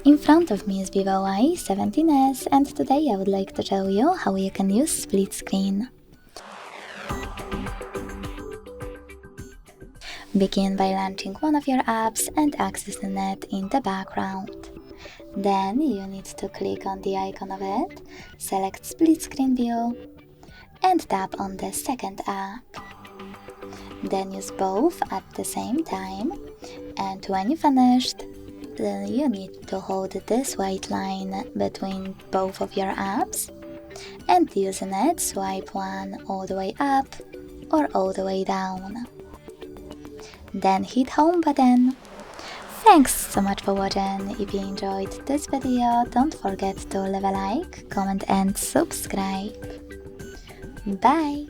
In front of me is VIVO Y17S, and today I would like to show you how you can use split screen. Begin by launching one of your apps and access the net in the background. Then you need to click on the icon of it, select split screen view, and tap on the second app. Then use both at the same time, and when you finished, then you need to hold this white line between both of your apps, and using it swipe one all the way up or all the way down. Then hit home button. Thanks so much for watching. If you enjoyed this video, don't forget to leave a like, comment and subscribe. Bye!